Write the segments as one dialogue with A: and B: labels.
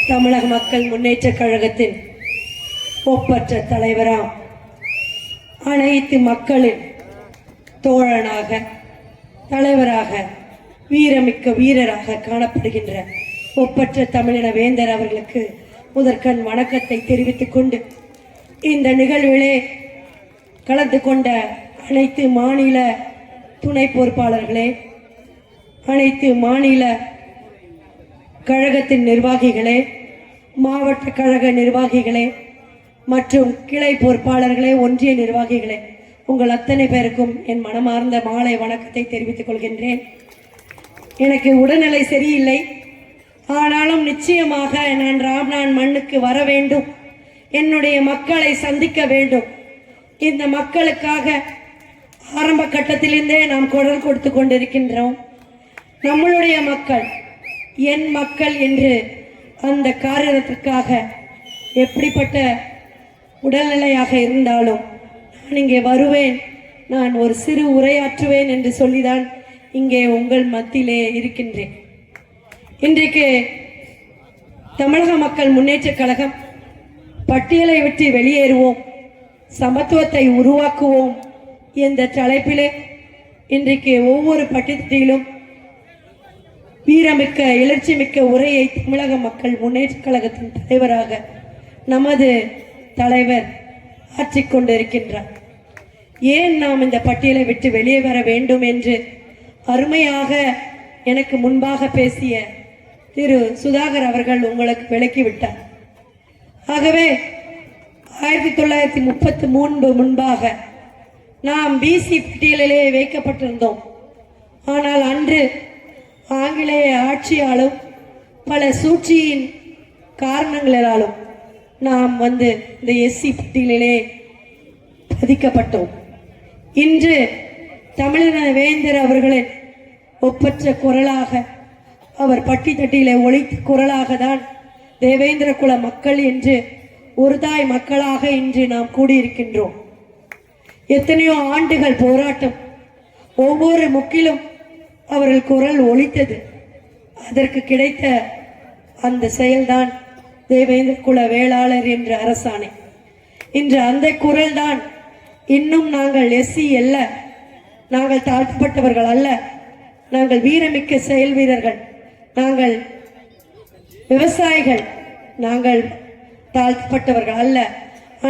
A: தமிழக மக்கள் முன்னேற்ற கழகத்தின் ஒப்பற்ற தலைவராம் அனைத்து மக்களின் தோழனாக தலைவராக வீரமிக்க வீரராக காணப்படுகின்ற ஒப்பற்ற தமிழின வேந்தர் அவர்களுக்கு முதற்கண் வணக்கத்தை தெரிவித்துக் கொண்டு இந்த நிகழ்விலே கலந்து கொண்ட அனைத்து மாநில துணை பொறுப்பாளர்களே, அனைத்து மாநில கழகத்தின் நிர்வாகிகளே, மாவட்ட கழக நிர்வாகிகளே மற்றும் கிளை பொறுப்பாளர்களே, ஒன்றிய நிர்வாகிகளே, உங்கள் அத்தனை பேருக்கும் என் மனமார்ந்த மாலை வணக்கத்தை தெரிவித்துக் கொள்கின்றேன். எனக்கு உடல்நிலை சரியில்லை, ஆனாலும் நிச்சயமாக நான் ராம்நான் மண்ணுக்கு வர வேண்டும், என்னுடைய மக்களை சந்திக்க வேண்டும். இந்த மக்களுக்காக ஆரம்ப கட்டத்திலிருந்தே நாம் குரல் கொடுத்து கொண்டிருக்கின்றோம். நம்மளுடைய மக்கள் என் மக்கள் என்று அந்த காரியத்திற்காக எப்படிப்பட்ட உடல்நிலையாக இருந்தாலும் நான் இங்கே வருவேன், நான் ஒரு சிறு உரையாற்றுவேன் என்று சொல்லிதான் இங்கே உங்கள் மத்தியிலே இருக்கின்றேன். இன்றைக்கு தமிழக மக்கள் முன்னேற்ற கழகம் பட்டியலை விட்டு வெளியேறுவோம், சமத்துவத்தை உருவாக்குவோம் என்ற தலைப்பிலே இன்றைக்கு ஒவ்வொரு பட்டியலிலும் வீரமிக்க எழுச்சி மிக்க உரையை தமிழக மக்கள் முன்னேற்ற கழகத்தின் தலைவராக நமது தலைவர் ஆற்றிக்கொண்டிருக்கின்றார். ஏன் நாம் இந்த பட்டியலை விட்டு வெளியே வர வேண்டும் என்று அருமையாக எனக்கு முன்பாக பேசிய திரு சுதாகர் அவர்கள் உங்களுக்கு விளக்கிவிட்டார். ஆகவே 1933 முன்பாக நாம் பிசி பட்டியலிலே வைக்கப்பட்டிருந்தோம். ஆனால் அன்று ஆங்கிலேய ஆட்சியாலும் பல சூழ்ச்சியின் காரணங்களாலும் நாம் இந்த எஸ்சி பட்டியலிலே பதிக்கப்பட்டோம். இன்று தமிழின வேந்தர் அவர்களின் ஒப்பற்ற குரலாக, அவர் பட்டி தட்டியிலே ஒழித்த குரலாக தான் தேவேந்திர குல மக்கள் என்று ஒரு தாய் மக்களாக இன்று நாம் கூடியிருக்கின்றோம். எத்தனையோ ஆண்டுகள் போராட்டம், ஒவ்வொரு முக்கிலும் அவர்கள் குரல் ஒலித்தது. அதற்கு கிடைத்த அந்த செயல்தான் தேவேந்திர குல வேளாளர் என்ற அரசாணை. இன்று அந்த குரல் தான் இன்னும் நாங்கள் எஸ்சி அல்ல, நாங்கள் தாழ்த்தப்பட்டவர்கள் அல்ல, நாங்கள் வீரமிக்க செயல் வீரர்கள், நாங்கள் விவசாயிகள், நாங்கள் தாழ்த்தப்பட்டவர்கள் அல்ல,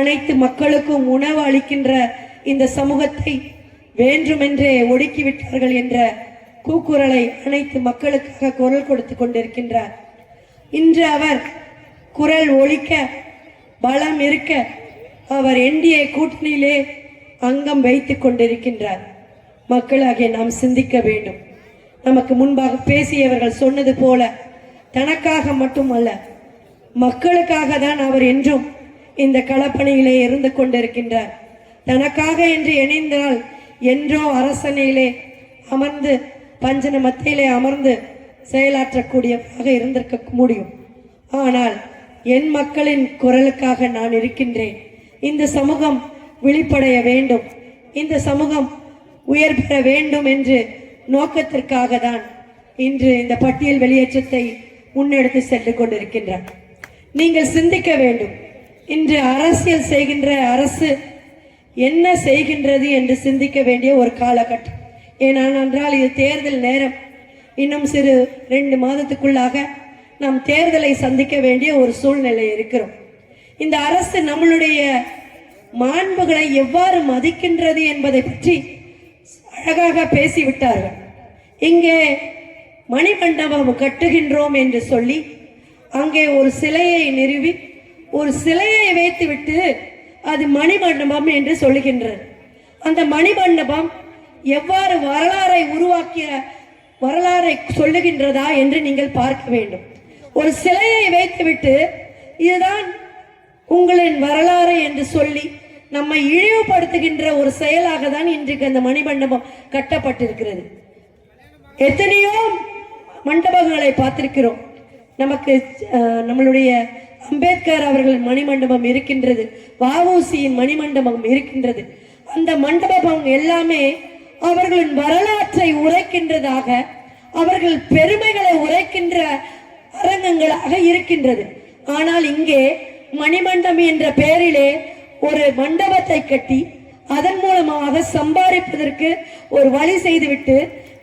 A: அனைத்து மக்களுக்கும் உணவு அளிக்கின்ற இந்த சமூகத்தை வேண்டுமென்றே ஒடுக்கிவிட்டார்கள் என்ற கூக்குரலை அனைத்து மக்களுக்காக குரல் கொடுத்து கொண்டிருக்கின்றார். இன்று அவர் குரல் ஒலிக்க பலம் இருக்க அவர் என்டிஏ கூட்டணியிலே அங்கம் வைத்துக் கொண்டிருக்கின்றார். மக்களாகிய நாம் சிந்திக்க வேண்டும். நமக்கு முன்பாக பேசியவர்கள் சொன்னது போல தனக்காக மட்டுமல்ல, மக்களுக்காக தான் அவர் என்றும் இந்த களப்பணியிலே இருந்து கொண்டிருக்கின்றார். தனக்காக என்று இணைந்தால் என்றோ அரசனையிலே அமர்ந்து பஞ்சன மத்தியிலே அமர்ந்து செயலாற்றக்கூடியவராக இருந்திருக்க முடியும். ஆனால் என் மக்களின் குரலுக்காக நான் இருக்கின்றேன். இந்த சமூகம் விழிப்படைய வேண்டும், இந்த சமூகம் உயர் பெற வேண்டும் என்று நோக்கத்திற்காக தான் இன்று இந்த பட்டியல் வெளியேற்றத்தை முன்னெடுத்து சென்று கொண்டிருக்கின்றார். நீங்கள் சிந்திக்க வேண்டும். இன்று அரசியல் செய்கின்ற அரசு என்ன செய்கின்றது என்று சிந்திக்க வேண்டிய ஒரு காலகட்டம். ஏனென்றால் இது தேர்தல் நேரம். இன்னும் 2 மாதத்துக்குள்ளாக நாம் தேர்தலை சந்திக்க வேண்டிய ஒரு சூழ்நிலை இருக்கிறோம். இந்த அரசு நம்மளுடைய மாண்புகளை எவ்வாறு மதிக்கின்றது என்பதை பற்றி அழகாக பேசிவிட்டார்கள். இங்கே மணிமண்டபம் கட்டுகின்றோம் என்று சொல்லி அங்கே ஒரு சிலையை நிறுவி ஒரு சிலையை வைத்துவிட்டு அது மணிமண்டபம் என்று சொல்லுகின்றது. அந்த மணிமண்டபம் எவ்வாறு வரலாறை உருவாக்கிய வரலாறை சொல்லுகின்றதா என்று நீங்கள் பார்க்க வேண்டும். ஒரு சிலையை வைத்துவிட்டு இதுதான் உங்களின் வரலாறு என்று சொல்லி நம்மை இழிவுபடுத்துகின்ற ஒரு செயலாக தான் இன்றைக்கு அந்த மணிமண்டபம் கட்டப்பட்டிருக்கிறது. எத்தனையோ மண்டபங்களை பார்த்திருக்கிறோம். நமக்கு நம்மளுடைய அம்பேத்கர் அவர்களின் மணிமண்டபம் இருக்கின்றது, வஉசியின் மணிமண்டபம் இருக்கின்றது. அந்த மண்டபம் எல்லாமே அவர்களின் வரலாற்றை உரைக்கின்றதாக, அவர்கள் பெருமைகளை உரைக்கின்ற அரங்கங்களாக இருக்கின்றது. ஆனால் இங்கே மணிமண்டபம் என்ற பெயரிலே ஒரு மண்டபத்தை கட்டி அதன் மூலமாக சம்பாதிப்பதற்கு ஒரு வழி செய்துவிட்டு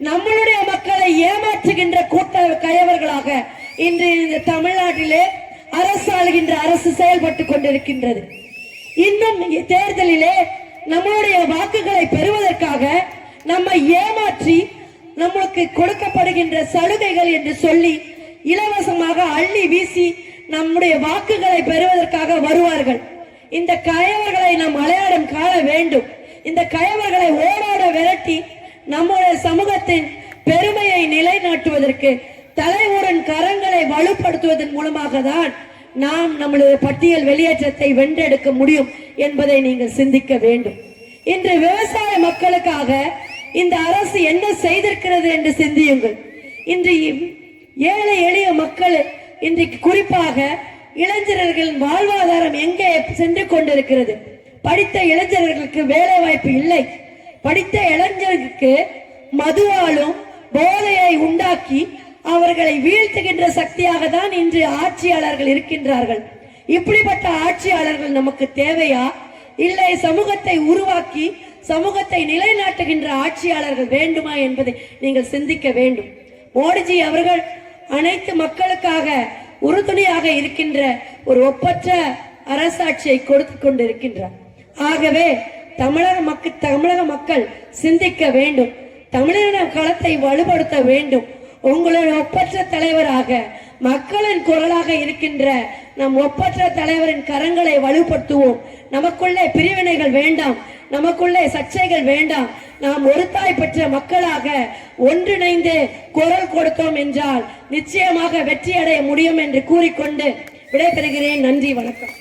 A: நம்மளுடைய மக்களை ஏமாற்றுகின்ற கூட்ட கயவர்களாக இன்று இந்த தமிழ்நாட்டிலே அரசாளுகின்ற அரசு செயல்பட்டு கொண்டிருக்கின்றது. இன்னும் தேர்தலிலே நம்மளுடைய வாக்குகளை பெறுவதற்காக நம்மை ஏமாற்றி நம்மளுக்கு கொடுக்கப்படுகின்ற சலுகைகள் என்று சொல்லி இலவசமாக அள்ளி வீசி நம்முடைய வாக்குகளை பெறுவதற்காக வருவார்கள். இந்த கயவர்களை நாம் அடையாளம் காண வேண்டும். இந்த கயவர்களை ஓடாட விரட்டி நம்முடைய சமூகத்தின் பெருமையை நிலைநாட்டுவதற்கு தலைவரின் கரங்களை வலுப்படுத்துவதன் மூலமாக தான் நாம் நம்முடைய பட்டியல் வெளியேற்றத்தை வென்றெடுக்க முடியும் என்பதை நீங்கள் சிந்திக்க வேண்டும். இன்று விவசாய மக்களுக்காக இந்த அரசு என்ன செய்திருக்கிறது என்று சிந்தியுங்கள். இன்று ஏழை எளிய மக்கள் இன்றைக்கு குறிப்பாக இளைஞர்களின் வாழ்வாதாரம் எங்கே சென்று கொண்டிருக்கிறது? படித்த இளைஞர்களுக்கு வேலை வாய்ப்பு இல்லை. படித்த இளைஞர்களுக்கு மதுவாலும் போதையை உண்டாக்கி அவர்களை வீழ்த்துகின்ற சக்தியாக தான் இன்று ஆட்சியாளர்கள் இருக்கின்றார்கள். இப்படிப்பட்ட ஆட்சியாளர்கள் நமக்கு தேவையா? இல்லை சமூகத்தை உருவாக்கி சமூகத்தை நிலைநாட்டுகின்ற ஆட்சியாளர்கள் வேண்டுமா என்பதை நீங்கள் சிந்திக்க வேண்டும். மோடிஜி அவர்கள் அனைத்து மக்களுக்காக உறுதுணையாக இருக்கின்ற ஒரு ஒப்பற்ற அரசாட்சியை கொடுத்து கொண்டிருக்கின்றார். ஆகவே தமிழக மக்கள் சிந்திக்க வேண்டும். தமிழக களத்தை வலுப்படுத்த வேண்டும். உங்களுடைய ஒப்பற்ற தலைவராக மக்களின் குரலாக இருக்கின்ற நம் ஒப்பற்ற தலைவரின் கரங்களை வலுப்படுத்துவோம். நமக்குள்ளே பிரிவினைகள் வேண்டாம், நமக்குள்ளே சர்ச்சைகள் வேண்டாம். நாம் ஒரு தாய் பெற்ற மக்களாக ஒன்றிணைந்து குரல் கொடுத்தோம் என்றால் நிச்சயமாக வெற்றி அடைய முடியும் என்று கூறிக்கொண்டு விடைபெறுகிறேன். நன்றி, வணக்கம்.